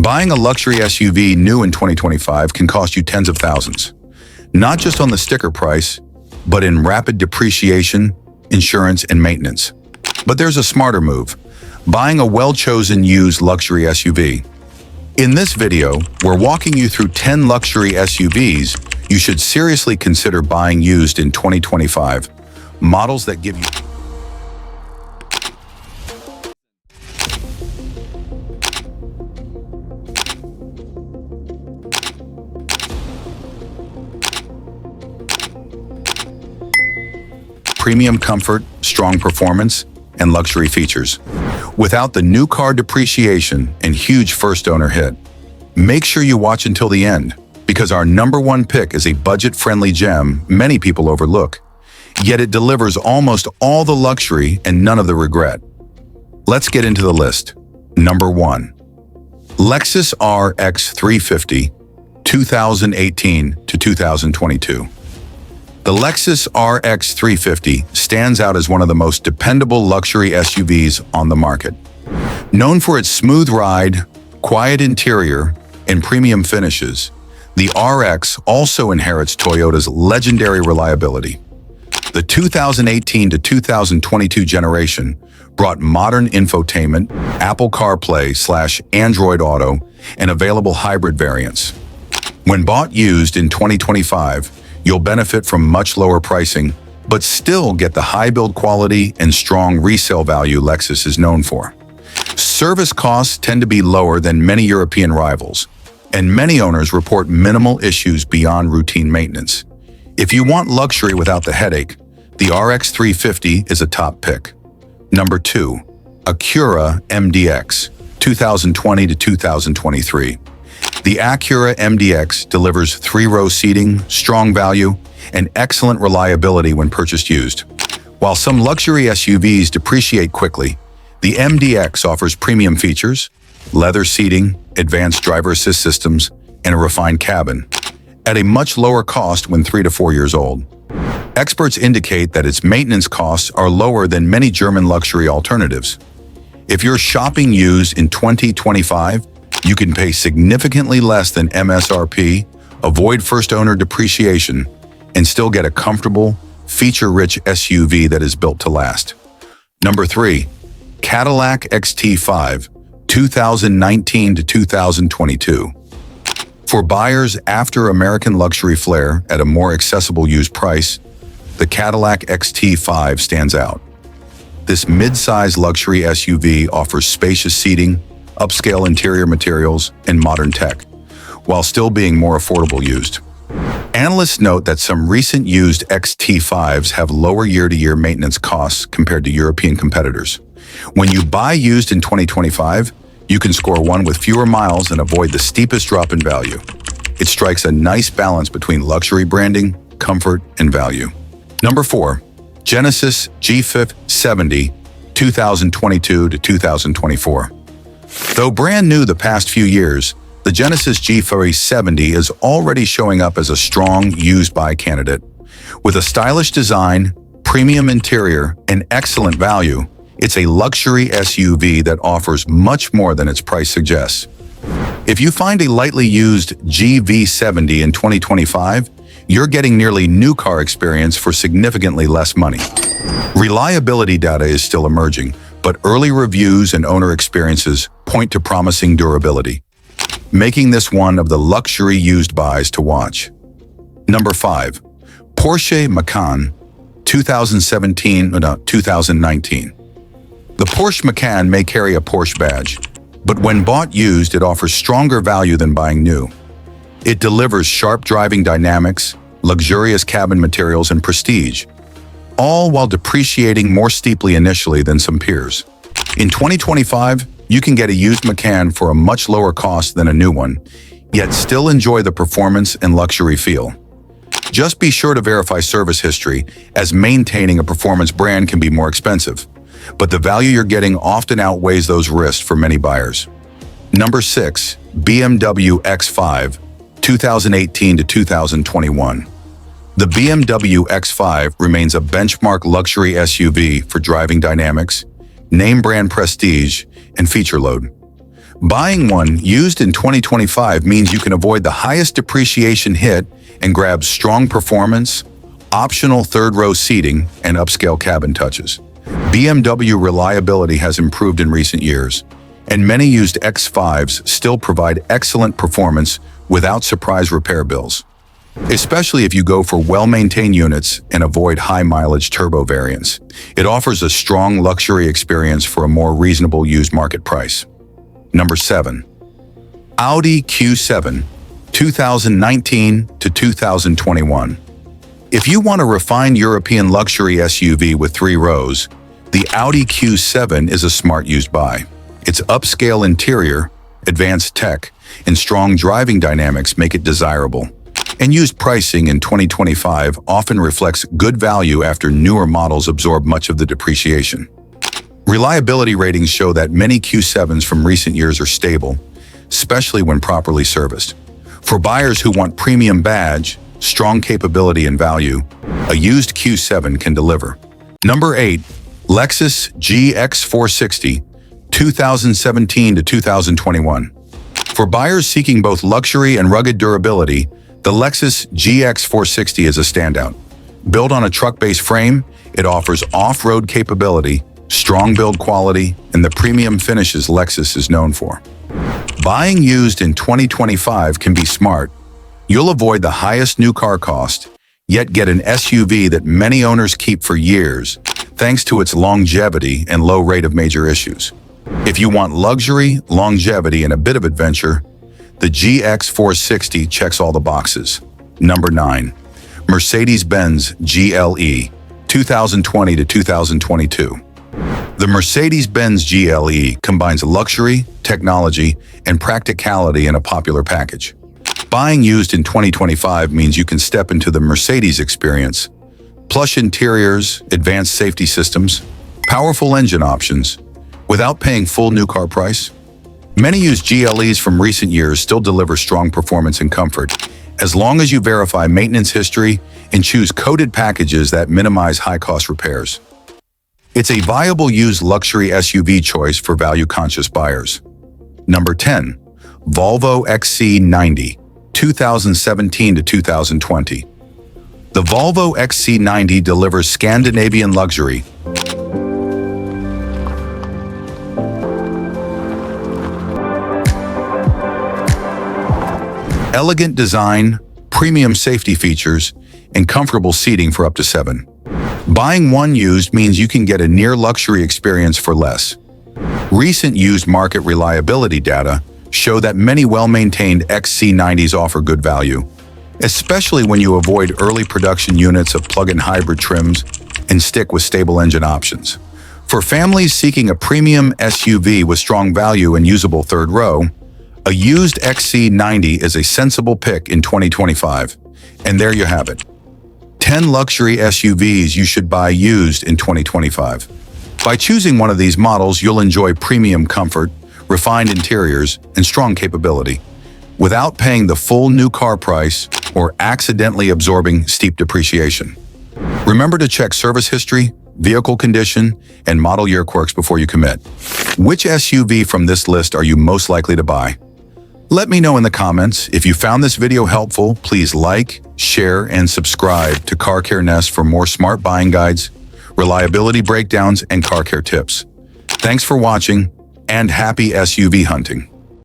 Buying a luxury SUV new in 2025 can cost you tens of thousands, not just on the sticker price, but in rapid depreciation, insurance, and maintenance. But there's a smarter move: buying a well-chosen used luxury SUV. In this video, we're walking you through 10 luxury SUVs you should seriously consider buying used in 2025. Models that give you premium comfort, strong performance, and luxury features, without the new car depreciation and huge first-owner hit. Make sure you watch until the end, because our number one pick is a budget-friendly gem many people overlook, yet it delivers almost all the luxury and none of the regret. Let's get into the list. Number 1. Lexus RX 350, 2018 to 2022. The Lexus RX 350 stands out as one of the most dependable luxury SUVs on the market. Known for its smooth ride, quiet interior, and premium finishes, the RX also inherits Toyota's legendary reliability. The 2018 to 2022 generation brought modern infotainment, Apple CarPlay/Android Auto, and available hybrid variants. When bought used in 2025, you'll benefit from much lower pricing, but still get the high build quality and strong resale value Lexus is known for. Service costs tend to be lower than many European rivals, and many owners report minimal issues beyond routine maintenance. If you want luxury without the headache, the RX 350 is a top pick. Number 2. Acura MDX, 2020 to 2023. The Acura MDX delivers 3-row seating, strong value, and excellent reliability when purchased used. While some luxury SUVs depreciate quickly, the MDX offers premium features, leather seating, advanced driver assist systems, and a refined cabin, at a much lower cost when 3 to 4 years old. Experts indicate that its maintenance costs are lower than many German luxury alternatives. If you're shopping used in 2025, you can pay significantly less than MSRP, avoid first-owner depreciation, and still get a comfortable, feature-rich SUV that is built to last. Number 3. Cadillac XT5, 2019 to 2022. For buyers after American luxury flair at a more accessible used price, the Cadillac XT5 stands out. This mid-size luxury SUV offers spacious seating, upscale interior materials, and modern tech, while still being more affordable used. Analysts note that some recent used XT5s have lower year-to-year maintenance costs compared to European competitors. When you buy used in 2025, you can score one with fewer miles and avoid the steepest drop in value. It strikes a nice balance between luxury branding, comfort, and value. Number 4. Genesis G70, 2022 to 2024. Though brand new the past few years, the Genesis G70 is already showing up as a strong used buy candidate. With a stylish design, premium interior, and excellent value, it's a luxury SUV that offers much more than its price suggests. If you find a lightly used GV70 in 2025, you're getting nearly new car experience for significantly less money. Reliability data is still emerging, but early reviews and owner experiences point to promising durability, making this one of the luxury used buys to watch. Number 5. Porsche Macan, 2019. The Porsche Macan may carry a Porsche badge, but when bought used, it offers stronger value than buying new. It delivers sharp driving dynamics, luxurious cabin materials, and prestige, all while depreciating more steeply initially than some peers. In 2025, you can get a used Macan for a much lower cost than a new one, yet still enjoy the performance and luxury feel. Just be sure to verify service history, as maintaining a performance brand can be more expensive, but the value you're getting often outweighs those risks for many buyers. Number 6. BMW X5, 2018 to 2021. The BMW X5 remains a benchmark luxury SUV for driving dynamics, name brand prestige, and feature load. Buying one used in 2025 means you can avoid the highest depreciation hit and grab strong performance, optional third-row seating, and upscale cabin touches. BMW reliability has improved in recent years, and many used X5s still provide excellent performance without surprise repair bills, especially if you go for well-maintained units and avoid high-mileage turbo variants. It offers a strong luxury experience for a more reasonable used market price. Number 7. Audi Q7, 2019 to 2021. If you want a refined European luxury SUV with 3 rows, the Audi Q7 is a smart used buy. Its upscale interior, advanced tech, and strong driving dynamics make it desirable. And used pricing in 2025 often reflects good value after newer models absorb much of the depreciation. Reliability ratings show that many Q7s from recent years are stable, especially when properly serviced. For buyers who want premium badge, strong capability and value, a used Q7 can deliver. Number 8. Lexus GX460, 2017 to 2021. For buyers seeking both luxury and rugged durability, the Lexus GX460 is a standout. Built on a truck-based frame, it offers off-road capability, strong build quality, and the premium finishes Lexus is known for. Buying used in 2025 can be smart. You'll avoid the highest new car cost, yet get an SUV that many owners keep for years, thanks to its longevity and low rate of major issues. If you want luxury, longevity, and a bit of adventure, the GX460 checks all the boxes. Number 9. Mercedes-Benz GLE, 2020 to 2022. The Mercedes-Benz GLE combines luxury, technology, and practicality in a popular package. Buying used in 2025 means you can step into the Mercedes experience. Plush interiors, advanced safety systems, powerful engine options, without paying full new car price. Many used GLEs from recent years still deliver strong performance and comfort, as long as you verify maintenance history and choose coded packages that minimize high-cost repairs. It's a viable used luxury SUV choice for value-conscious buyers. Number 10. Volvo XC90, 2017 to 2020. The Volvo XC90 delivers Scandinavian luxury, elegant design, premium safety features, and comfortable seating for up to 7. Buying one used means you can get a near-luxury experience for less. Recent used market reliability data show that many well-maintained XC90s offer good value, especially when you avoid early production units of plug-in hybrid trims and stick with stable engine options. For families seeking a premium SUV with strong value and usable third row, a used XC90 is a sensible pick in 2025. And there you have it. 10 luxury SUVs you should buy used in 2025. By choosing one of these models, you'll enjoy premium comfort, refined interiors, and strong capability, without paying the full new car price or accidentally absorbing steep depreciation. Remember to check service history, vehicle condition, and model year quirks before you commit. Which SUV from this list are you most likely to buy? Let me know in the comments. If you found this video helpful, please like, share, and subscribe to Car Care Nest for more smart buying guides, reliability breakdowns, and car care tips. Thanks for watching, and happy SUV hunting.